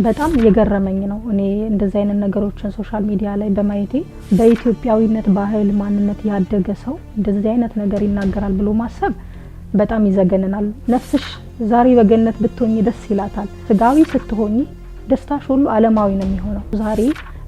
በጣም የገረመኝ ነው። እኔ እንደዚህ አይነት ነገሮችን ሶሻል ሚዲያ ላይ በማየቴ በኢትዮጵያዊነት ባህል ማንነት ያደገ ሰው እንደዚህ አይነት ነገር ይናገራል ብሎ ማሰብ በጣም ይዘገነናል። ነፍስሽ ዛሬ በገነት ብትሆኚ ደስ ይላታል። ስጋዊ ስትሆኚ ደስታሽ ሁሉ ዓለማዊ ነው የሚሆነው። ዛሬ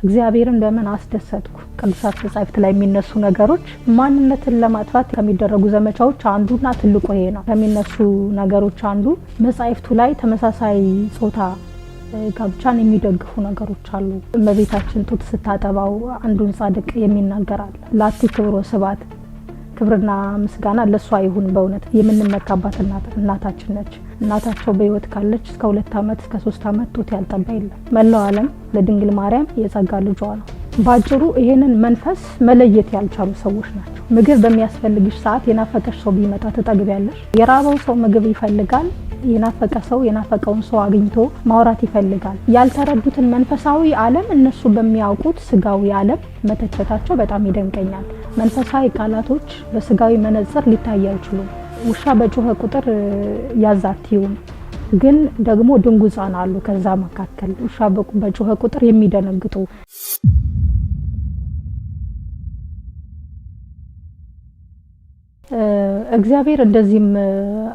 እግዚአብሔርን በምን አስደሰትኩ? ቅዱሳት መጻሕፍት ላይ የሚነሱ ነገሮች ማንነትን ለማጥፋት ከሚደረጉ ዘመቻዎች አንዱና ትልቁ ይሄ ነው። ከሚነሱ ነገሮች አንዱ መጻሕፍቱ ላይ ተመሳሳይ ጾታ ጋብቻን የሚደግፉ ነገሮች አሉ። እመቤታችን ጡት ስታጠባው አንዱን ጻድቅ የሚናገራል። ላቲ ክብሮ ስባት ክብርና ምስጋና ለሷ ይሁን። በእውነት የምንመካባት እናታችን ነች። እናታቸው በህይወት ካለች እስከ 2 ዓመት እስከ 3 ዓመት ጡት ያልጠባ የለም። መላው ዓለም ለድንግል ማርያም የጸጋ ልጇ ነው። ባጭሩ ይሄንን መንፈስ መለየት ያልቻሉ ሰዎች ናቸው። ምግብ በሚያስፈልግሽ ሰዓት የናፈቀሽ ሰው ቢመጣ ትጠግቢያለሽ። የራበው ሰው ምግብ ይፈልጋል። የናፈቀ ሰው የናፈቀውን ሰው አግኝቶ ማውራት ይፈልጋል። ያልተረዱትን መንፈሳዊ ዓለም እነሱ በሚያውቁት ስጋዊ ዓለም መተቸታቸው በጣም ይደንቀኛል። መንፈሳዊ ቃላቶች በስጋዊ መነጽር ሊታይ አይችሉም። ውሻ በጮኸ ቁጥር ያዛትዩም ግን ደግሞ ድንጉፃን አሉ። ከዛ መካከል ውሻ በጮኸ ቁጥር የሚደነግጡ እግዚአብሔር እንደዚህም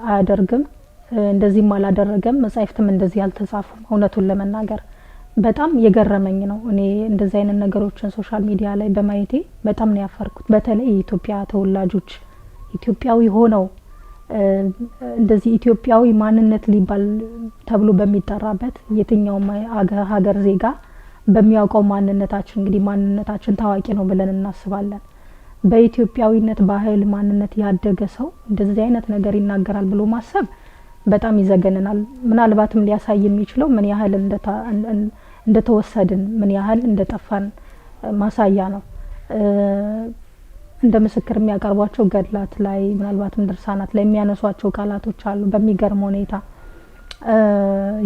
አያደርግም እንደዚህም አላደረገም። መጻሕፍትም እንደዚህ አልተጻፉም። እውነቱን ለመናገር በጣም የገረመኝ ነው። እኔ እንደዚህ አይነት ነገሮችን ሶሻል ሚዲያ ላይ በማየቴ በጣም ነው ያፈርኩት። በተለይ የኢትዮጵያ ተወላጆች ኢትዮጵያዊ ሆነው እንደዚህ ኢትዮጵያዊ ማንነት ሊባል ተብሎ በሚጠራበት የትኛውም ሀገር ዜጋ በሚያውቀው ማንነታችን እንግዲህ ማንነታችን ታዋቂ ነው ብለን እናስባለን። በኢትዮጵያዊነት ባህል ማንነት ያደገ ሰው እንደዚህ አይነት ነገር ይናገራል ብሎ ማሰብ በጣም ይዘገነናል። ምናልባትም ሊያሳይ የሚችለው ምን ያህል እንደተወሰድን ምን ያህል እንደጠፋን ማሳያ ነው። እንደ ምስክር የሚያቀርቧቸው ገድላት ላይ ምናልባትም ድርሳናት ላይ የሚያነሷቸው ቃላቶች አሉ። በሚገርም ሁኔታ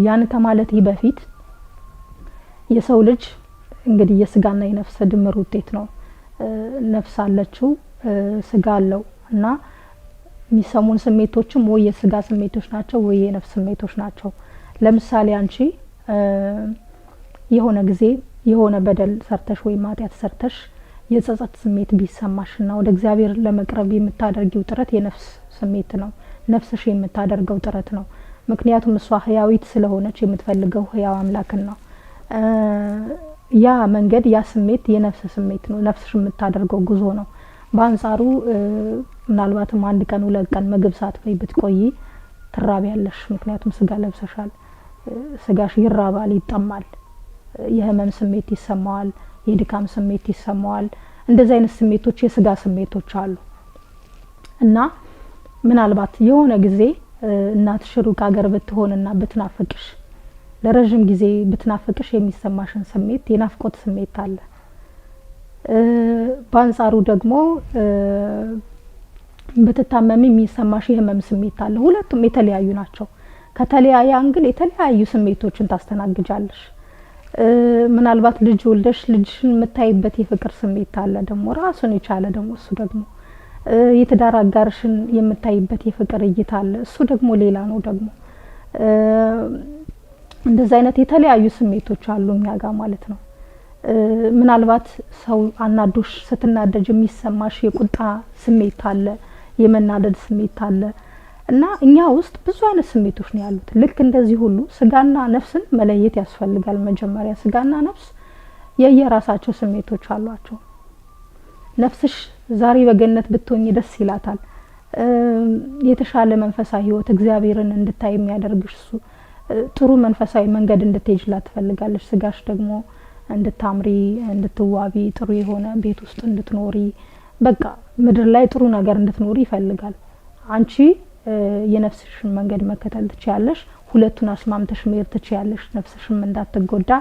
ያን ከማለት በፊት የሰው ልጅ እንግዲህ የስጋና የነፍስ ድምር ውጤት ነው። ነፍስ አለችው፣ ስጋ አለው እና የሚሰሙን ስሜቶችም ወይ የስጋ ስሜቶች ናቸው ወይ የነፍስ ስሜቶች ናቸው። ለምሳሌ አንቺ የሆነ ጊዜ የሆነ በደል ሰርተሽ ወይ ማጥያት ሰርተሽ የጸጸት ስሜት ቢሰማሽና ወደ እግዚአብሔር ለመቅረብ የምታደርጊው ጥረት የነፍስ ስሜት ነው። ነፍስሽ የምታደርገው ጥረት ነው። ምክንያቱም እሷ ህያዊት ስለሆነች የምትፈልገው ህያው አምላክን ነው። ያ መንገድ ያ ስሜት የነፍስ ስሜት ነው። ነፍስሽ የምታደርገው ጉዞ ነው። በአንጻሩ ምናልባትም 1 ቀን 2 ቀን ምግብ ሳትበይ ብትቆይ ትራቢያለሽ። ምክንያቱም ስጋ ለብሰሻል። ስጋሽ ይራባል፣ ይጠማል፣ የህመም ስሜት ይሰማዋል፣ የድካም ስሜት ይሰማዋል። እንደዚህ አይነት ስሜቶች የስጋ ስሜቶች አሉ እና ምናልባት የሆነ ጊዜ እናትሽ ሩቅ ሀገር ብትሆንና ብትናፍቅሽ ለረጅም ጊዜ ብትናፍቅሽ የሚሰማሽን ስሜት የናፍቆት ስሜት አለ። በአንጻሩ ደግሞ በተታመሚ የሚሰማሽ የህመም ስሜት አለ። ሁለቱም የተለያዩ ናቸው። ከተለያየ አንግል የተለያዩ ስሜቶችን ታስተናግጃለሽ። ምናልባት ልጅ ወልደሽ ልጅሽን የምታይበት የፍቅር ስሜት አለ። ደግሞ ራሱን የቻለ ደግሞ እሱ ደግሞ የትዳር አጋርሽን የምታይበት የፍቅር እይታ አለ። እሱ ደግሞ ሌላ ነው። ደግሞ እንደዚህ አይነት የተለያዩ ስሜቶች አሉ እኛ ጋር ማለት ነው። ምናልባት ሰው አናዶሽ ስትናደጅ የሚሰማሽ የቁጣ ስሜት አለ፣ የመናደድ ስሜት አለ እና እኛ ውስጥ ብዙ አይነት ስሜቶች ነው ያሉት። ልክ እንደዚህ ሁሉ ስጋና ነፍስን መለየት ያስፈልጋል። መጀመሪያ ስጋና ነፍስ የየራሳቸው ስሜቶች አሏቸው። ነፍስሽ ዛሬ በገነት ብትሆኚ ደስ ይላታል። የተሻለ መንፈሳዊ ህይወት እግዚአብሔርን እንድታይ የሚያደርግሽ እሱ ጥሩ መንፈሳዊ መንገድ እንድትሄጂላት ትፈልጋለሽ። ስጋሽ ደግሞ እንድታምሪ እንድትዋቢ ጥሩ የሆነ ቤት ውስጥ እንድትኖሪ በቃ ምድር ላይ ጥሩ ነገር እንድትኖሪ ይፈልጋል። አንቺ የነፍስሽን መንገድ መከተል ትችያለሽ። ሁለቱን አስማምተሽ መሄድ ትችያለሽ። ነፍስሽም እንዳትጎዳ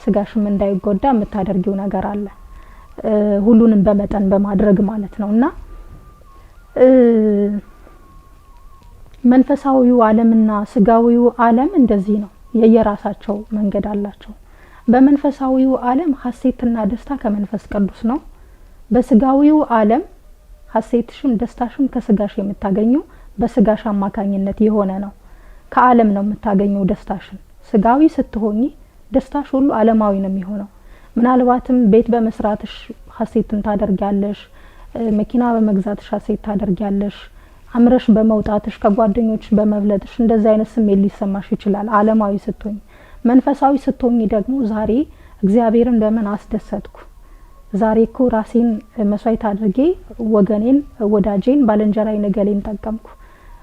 ስጋሽም እንዳይጎዳ የምታደርጊው ነገር አለ። ሁሉንም በመጠን በማድረግ ማለት ነውና መንፈሳዊው ዓለምና ስጋዊው ዓለም እንደዚህ ነው። የየራሳቸው መንገድ አላቸው። በመንፈሳዊው ዓለም ሐሴትና ደስታ ከመንፈስ ቅዱስ ነው። በስጋዊው ዓለም ሐሴትሽም ደስታሽም ከስጋሽ የምታገኘው በስጋሽ አማካኝነት የሆነ ነው። ከዓለም ነው የምታገኘው ደስታሽን። ስጋዊ ስትሆኚ ደስታሽ ሁሉ ዓለማዊ ነው የሚሆነው። ምናልባትም ቤት በመስራትሽ ሐሴትን ታደርጊያለሽ፣ መኪና በመግዛትሽ ሐሴት ታደርጊያለሽ፣ አምረሽ በመውጣትሽ ከጓደኞች በመብለጥሽ እንደዚህ አይነት ስሜት ሊሰማሽ ይችላል ዓለማዊ ስትሆኝ። መንፈሳዊ ስትሆኝ ደግሞ ዛሬ እግዚአብሔርን ለምን አስደሰትኩ፣ ዛሬ እኮ ራሴን መስዋዕት አድርጌ ወገኔን፣ ወዳጄን፣ ባልንጀራዬን፣ ነገሌን ጠቀምኩ፣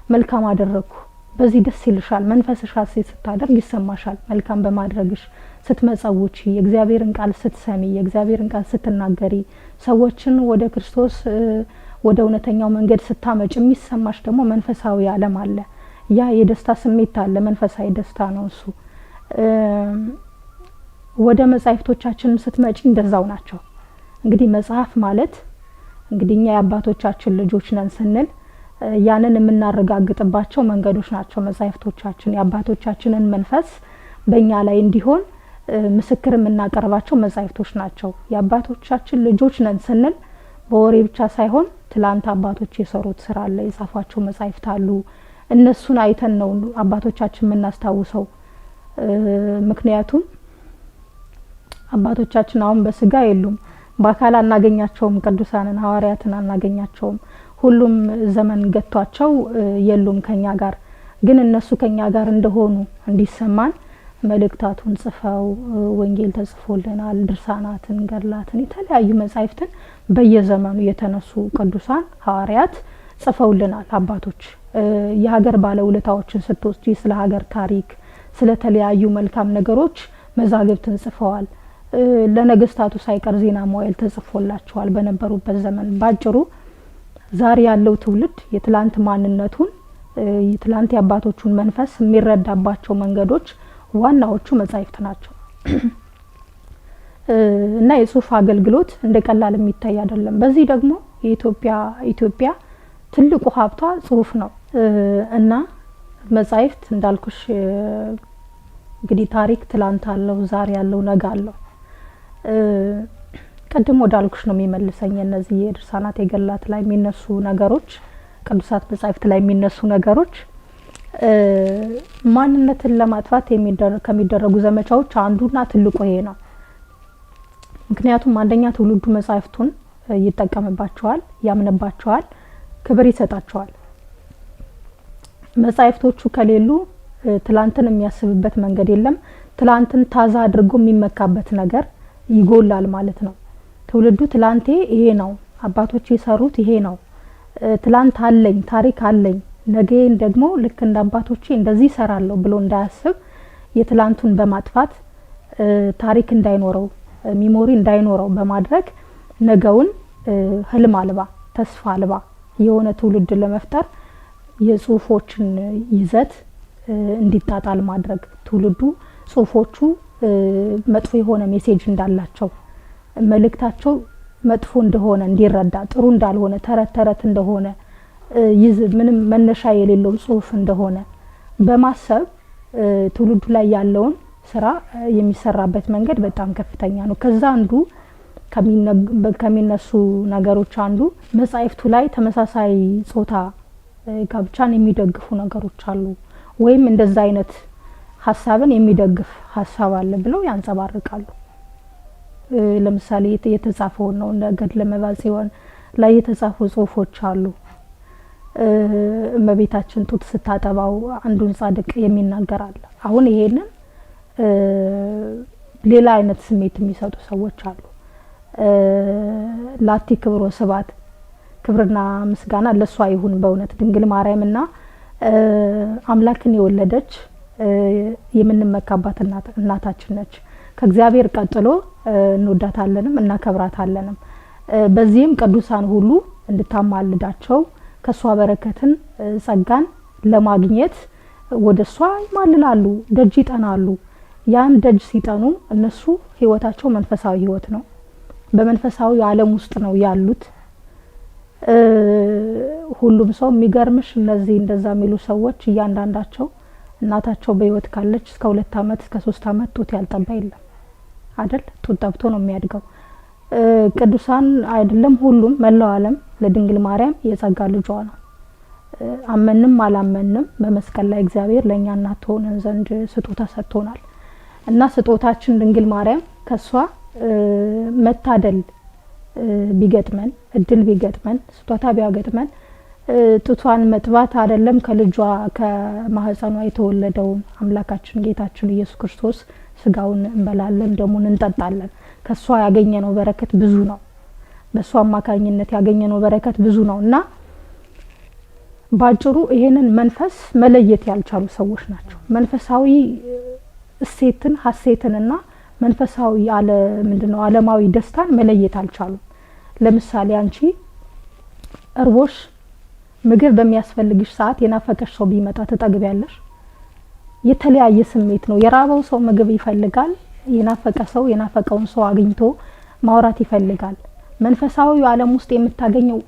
መልካም አደረኩ፣ በዚህ ደስ ይልሻል። መንፈስሽ ሐሴት ስታደርግ ይሰማሻል። መልካም በማድረግሽ ስትመጸውቺ፣ የእግዚአብሔርን ቃል ስትሰሚ፣ የእግዚአብሔርን ቃል ስትናገሪ፣ ሰዎችን ወደ ክርስቶስ ወደ እውነተኛው መንገድ ስታመጭ የሚሰማሽ ደግሞ መንፈሳዊ ዓለም አለ። ያ የደስታ ስሜት አለ፣ መንፈሳዊ ደስታ ነው እሱ። ወደ መጻሕፍቶቻችንም ስትመጪ እንደዛው ናቸው። እንግዲህ መጽሐፍ ማለት እንግዲህ እኛ የአባቶቻችን ልጆች ነን ስንል ያንን የምናረጋግጥባቸው መንገዶች ናቸው መጻሕፍቶቻችን። የአባቶቻችንን መንፈስ በእኛ ላይ እንዲሆን ምስክር የምናቀርባቸው መጻሕፍቶች ናቸው። የአባቶቻችን ልጆች ነን ስንል በወሬ ብቻ ሳይሆን ትላንት አባቶች የሰሩት ስራ አለ፣ የጻፏቸው መጻሕፍት አሉ። እነሱን አይተን ነው አባቶቻችን የምናስታውሰው። ምክንያቱም አባቶቻችን አሁን በስጋ የሉም፣ በአካል አናገኛቸውም። ቅዱሳንን ሐዋርያትን አናገኛቸውም። ሁሉም ዘመን ገቷቸው የሉም ከኛ ጋር። ግን እነሱ ከኛ ጋር እንደሆኑ እንዲሰማን መልእክታቱን ጽፈው ወንጌል ተጽፎልናል፣ ድርሳናትን፣ ገድላትን፣ የተለያዩ መጻሕፍትን በየዘመኑ የተነሱ ቅዱሳን ሐዋርያት ጽፈውልናል። አባቶች የሀገር ባለውለታዎችን ስትወስጂ ስለ ሀገር ታሪክ፣ ስለ ተለያዩ መልካም ነገሮች መዛግብትን ጽፈዋል። ለነገስታቱ ሳይቀር ዜና መዋዕል ተጽፎላቸዋል በነበሩበት ዘመን። ባጭሩ ዛሬ ያለው ትውልድ የትላንት ማንነቱን የትላንት የአባቶቹን መንፈስ የሚረዳባቸው መንገዶች ዋናዎቹ መጻሕፍት ናቸው። እና የጽሁፍ አገልግሎት እንደ ቀላል የሚታይ አይደለም። በዚህ ደግሞ ኢትዮጵያ ትልቁ ሀብቷ ጽሁፍ ነው። እና መጻሕፍት እንዳልኩሽ እንግዲህ ታሪክ ትላንት አለው፣ ዛሬ ያለው፣ ነገ አለው። ቀድሞ ወዳልኩሽ ነው የሚመልሰኝ። እነዚህ የድርሳናት የገላት ላይ የሚነሱ ነገሮች፣ ቅዱሳት መጻሕፍት ላይ የሚነሱ ነገሮች ማንነትን ለማጥፋት ከሚደረጉ ዘመቻዎች አንዱና ትልቁ ይሄ ነው። ምክንያቱም አንደኛ ትውልዱ መጻሕፍቱን ይጠቀምባቸዋል፣ ያምንባቸዋል፣ ክብር ይሰጣቸዋል። መጻሕፍቶቹ ከሌሉ ትላንትን የሚያስብበት መንገድ የለም። ትላንትን ታዛ አድርጎ የሚመካበት ነገር ይጎላል ማለት ነው። ትውልዱ ትላንቴ ይሄ ነው፣ አባቶች የሰሩት ይሄ ነው፣ ትላንት አለኝ፣ ታሪክ አለኝ፣ ነገን ደግሞ ልክ እንደ አባቶቼ እንደዚህ ሰራለሁ ብሎ እንዳያስብ የትላንቱን በማጥፋት ታሪክ እንዳይኖረው፣ ሚሞሪ እንዳይኖረው በማድረግ ነገውን ህልም አልባ፣ ተስፋ አልባ የሆነ ትውልድ ለመፍጠር የጽሁፎችን ይዘት እንዲጣጣል ማድረግ፣ ትውልዱ ጽሁፎቹ መጥፎ የሆነ ሜሴጅ እንዳላቸው፣ መልእክታቸው መጥፎ እንደሆነ እንዲረዳ፣ ጥሩ እንዳልሆነ፣ ተረት ተረት እንደሆነ፣ ምንም መነሻ የሌለው ጽሁፍ እንደሆነ በማሰብ ትውልዱ ላይ ያለውን ስራ የሚሰራበት መንገድ በጣም ከፍተኛ ነው። ከዛ አንዱ ከሚነሱ ነገሮች አንዱ መጻሕፍቱ ላይ ተመሳሳይ ጾታ ጋብቻን የሚደግፉ ነገሮች አሉ፣ ወይም እንደዛ አይነት ሀሳብን የሚደግፍ ሀሳብ አለ ብለው ያንጸባርቃሉ። ለምሳሌ የተጻፈው ነው እንደ ገድለ መባጽዮን ላይ የተጻፉ ጽሁፎች አሉ። እመቤታችን ጡት ስታጠባው አንዱን ጻድቅ የሚናገር አለ። አሁን ይሄንን ሌላ አይነት ስሜት የሚሰጡ ሰዎች አሉ። ላቲ ክብሮ ስባት፣ ክብርና ምስጋና ለሷ ይሁን በእውነት ድንግል ማርያምና አምላክን የወለደች የምንመካባት እናታችን ነች። ከእግዚአብሔር ቀጥሎ እንወዳታለንም እናከብራታለንም። በዚህም ቅዱሳን ሁሉ እንድታማልዳቸው ከሷ በረከትን ጸጋን ለማግኘት ወደሷ ይማልላሉ፣ ደጅ ይጠናሉ። ያን ደጅ ሲጠኑ እነሱ ህይወታቸው መንፈሳዊ ህይወት ነው። በመንፈሳዊ ዓለም ውስጥ ነው ያሉት። ሁሉም ሰው የሚገርምሽ እነዚህ እንደዛ የሚሉ ሰዎች እያንዳንዳቸው እናታቸው በህይወት ካለች እስከ 2 አመት እስከ 3 አመት ጡት ያልጠባ የለም አይደል? ጡት ጠብቶ ነው የሚያድገው። ቅዱሳን አይደለም ሁሉም መላው ዓለም ለድንግል ማርያም የጸጋ ልጇ ነው። አመንም አላመንም በመስቀል ላይ እግዚአብሔር ለኛ እናት ሆነን ዘንድ ስጦታ ሰጥቶናል። እና ስጦታችን ድንግል ማርያም ከሷ መታደል ቢገጥመን እድል ቢገጥመን ስጦታ ቢያገጥመን ጡቷን መጥባት አይደለም ከልጇ ከማህፀኗ የተወለደው አምላካችን ጌታችን ኢየሱስ ክርስቶስ ስጋውን እንበላለን ደሙን እንጠጣለን ከሷ ያገኘነው በረከት ብዙ ነው በሷ አማካኝነት ያገኘነው በረከት ብዙ ነውና ባጭሩ ይሄንን መንፈስ መለየት ያልቻሉ ሰዎች ናቸው መንፈሳዊ እሴትን ሐሴትንና መንፈሳዊ ያለ ምንድነው ዓለማዊ ደስታን መለየት አልቻሉም ለምሳሌ አንቺ እርቦሽ ምግብ በሚያስፈልግሽ ሰዓት የናፈቀሽ ሰው ቢመጣ ተጠግቢያለሽ የተለያየ ስሜት ነው የራበው ሰው ምግብ ይፈልጋል የናፈቀ ሰው የናፈቀውን ሰው አግኝቶ ማውራት ይፈልጋል መንፈሳዊ ዓለም ውስጥ የምታገኘው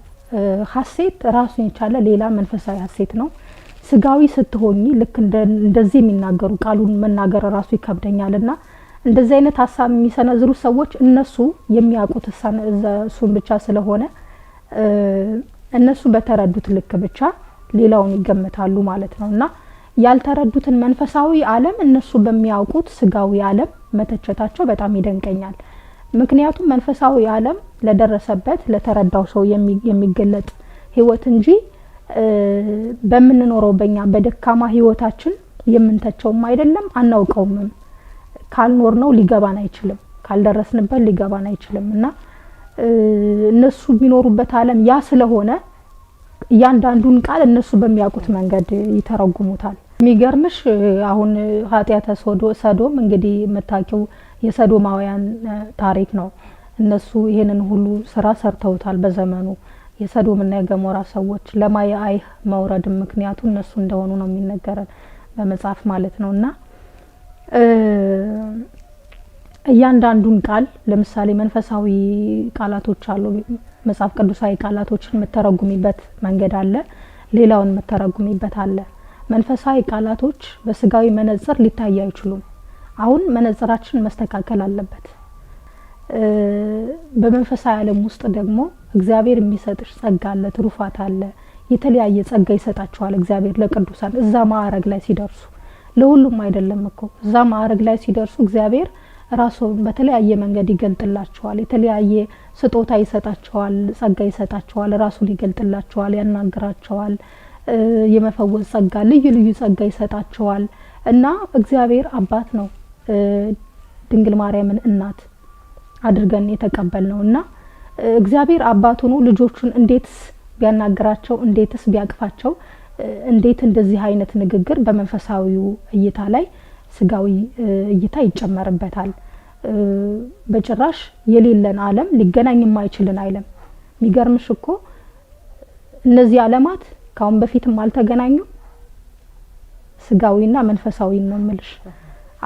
ሐሴት ራሱን የቻለ ሌላ መንፈሳዊ ሐሴት ነው ስጋዊ ስትሆኚ ልክ እንደዚህ የሚናገሩ ቃሉን መናገር ራሱ ይከብደኛልና እንደዚህ አይነት ሐሳብ የሚሰነዝሩ ሰዎች እነሱ የሚያውቁት እሱን ብቻ ስለሆነ እነሱ በተረዱት ልክ ብቻ ሌላውን ይገምታሉ ማለት ነውና ያልተረዱትን መንፈሳዊ ዓለም እነሱ በሚያውቁት ስጋዊ ዓለም መተቸታቸው በጣም ይደንቀኛል ምክንያቱም መንፈሳዊ ዓለም ለደረሰበት ለተረዳው ሰው የሚገለጥ ህይወት እንጂ በመንኖረው በእኛ በደካማ ህይወታችን የምንተቸውም አይደለም አናውቀውም ካልኖር ነው ሊገባን አይችልም ካልደረስንበት ሊገባን አይችልምና እነሱ ቢኖሩበት ዓለም ያ ስለሆነ ያንዳንዱን ቃል እነሱ በሚያውቁት መንገድ ይተረጉሙታል የሚገርምሽ አሁን ኃጢያተ ሰዶም እንግዲህ መታቂው የሰዶማውያን ታሪክ ነው እነሱ ይሄንን ሁሉ ስራ ሰርተውታል በዘመኑ የሰዶምና የገሞራ ሰዎች ለማያይ መውረድ ምክንያቱ እነሱ እንደሆኑ ነው የሚነገረን በመጽሐፍ ማለት ነውና እያንዳንዱን ቃል ለምሳሌ መንፈሳዊ ቃላቶች አሉ መጽሐፍ ቅዱሳዊ ቃላቶችን መተረጉሚበት መንገድ አለ ሌላውን መተረጉሚበት አለ መንፈሳዊ ቃላቶች በስጋዊ መነጽር ሊታዩ አይችሉም አሁን መነጽራችን መስተካከል አለበት በመንፈሳዊ ዓለም ውስጥ ደግሞ እግዚአብሔር የሚሰጥሽ ጸጋ አለ ትሩፋት አለ የተለያየ ጸጋ ይሰጣቸዋል እግዚአብሔር ለቅዱሳን እዛ ማዕረግ ላይ ሲደርሱ ለሁሉም አይደለም እኮ እዛ ማዕረግ ላይ ሲደርሱ እግዚአብሔር ራሱን በተለያየ መንገድ ይገልጥላቸዋል የተለያየ ስጦታ ይሰጣቸዋል ጸጋ ይሰጣቸዋል ራሱን ይገልጥላቸዋል ያናግራቸዋል የመፈወስ ጸጋ ልዩ ልዩ ጸጋ ይሰጣቸዋል እና እግዚአብሔር አባት ነው ድንግል ማርያምን እናት አድርገን የተቀበልነውና እግዚአብሔር አባቱ ነው ልጆቹን እንዴትስ ቢያናግራቸው እንዴትስ ቢያቅፋቸው እንዴት እንደዚህ አይነት ንግግር በመንፈሳዊው እይታ ላይ ስጋዊ እይታ ይጨመርበታል በጭራሽ የሌለን ዓለም ሊገናኝ የማይችልን ዓለም የሚገርምሽ እኮ እነዚህ ዓለማት ካሁን በፊትም አልተገናኙ ስጋዊና መንፈሳዊ ነው ምልሽ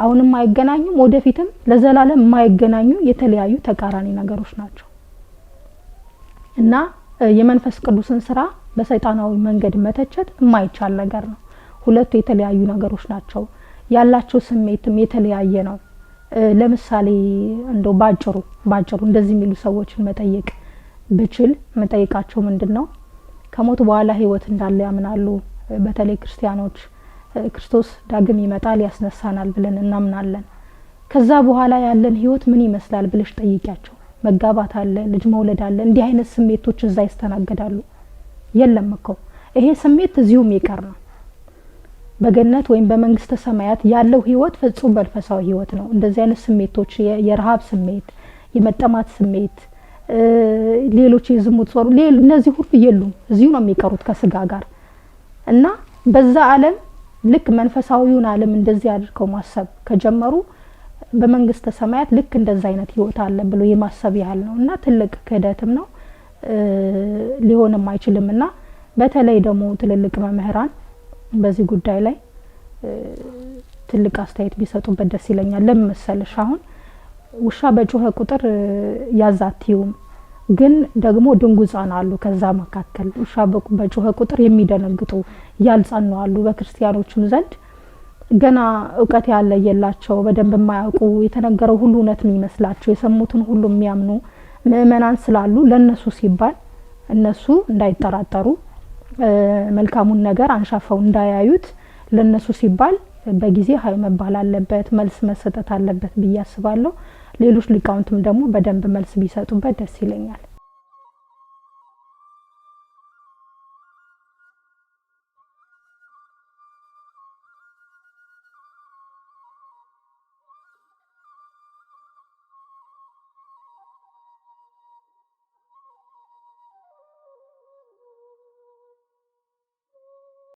አሁንም አይገናኙም ወደፊትም ለዘላለም የማይገናኙ የተለያዩ ተቃራኒ ነገሮች ናቸው እና የመንፈስ ቅዱስን ስራ በሰይጣናዊ መንገድ መተቸት የማይቻል ነገር ነው ሁለቱ የተለያዩ ነገሮች ናቸው ያላቸው ስሜትም የተለያየ ነው ለምሳሌ እንደው ባጭሩ እንደዚህ የሚሉ ሰዎችን መጠየቅ ብችል መጠየቃቸው ምንድነው ከሞት በኋላ ህይወት እንዳለ ያምናሉ በተለይ ክርስቲያኖች ክርስቶስ ዳግም ይመጣል ያስነሳናል ብለን እናምናለን ከዛ በኋላ ያለን ህይወት ምን ይመስላል ብለሽ ጠይቂያቸው መጋባት አለ ልጅ መውለድ አለ እንዲህ አይነት ስሜቶች እዛ ይስተናገዳሉ የለም እኮ ይሄ ስሜት እዚሁም ይቀር ነው በገነት ወይም በመንግስተ ሰማያት ያለው ህይወት ፍጹም መንፈሳዊ ህይወት ነው እንደዚህ አይነት ስሜቶች የረሃብ ስሜት የመጠማት ስሜት ሌሎች የዝሙት ጾር እነዚህ ሁሉ የሉም እዚሁ ነው የሚቀሩት ከስጋ ጋር እና በዛ ዓለም ልክ መንፈሳዊውን ዓለም እንደዚህ አድርገው ማሰብ ከጀመሩ በመንግስተ ሰማያት ልክ እንደዛ አይነት ህይወት አለ ብሎ የማሰብ ያህል ነውና ትልቅ ክህደትም ነው ሊሆንም አይችልምና በተለይ ደግሞ ትልልቅ መምህራን በዚህ ጉዳይ ላይ ትልቅ አስተያየት ቢሰጡበት ደስ ይለኛል ለምሳሌሽ አሁን ውሻ በጮኸ ቁጥር ያዛትዩም ግን ደግሞ ድንጉጻን አሉ ከዛ መካከል ውሻ በጮኸ ቁጥር የሚደነግጡ ያልጻኑ አሉ በክርስቲያኖችም ዘንድ ገና ዕውቀት ያለ የላቸው በደንብ የማያውቁ የተነገረው ሁሉ እውነት የሚመስላቸው የሰሙትን ሁሉ የሚያምኑ ምእመናን ስላሉ ለነሱ ሲባል እነሱ እንዳይጠራጠሩ መልካሙን ነገር አንሻፈው እንዳያዩት ለነሱ ሲባል በጊዜ ሀይ መባል አለበት መልስ መሰጠት አለበት ብዬ አስባለሁ ሌሎች ሊቃውንትም ደግሞ በደንብ መልስ ቢሰጡበት ደስ ይለኛል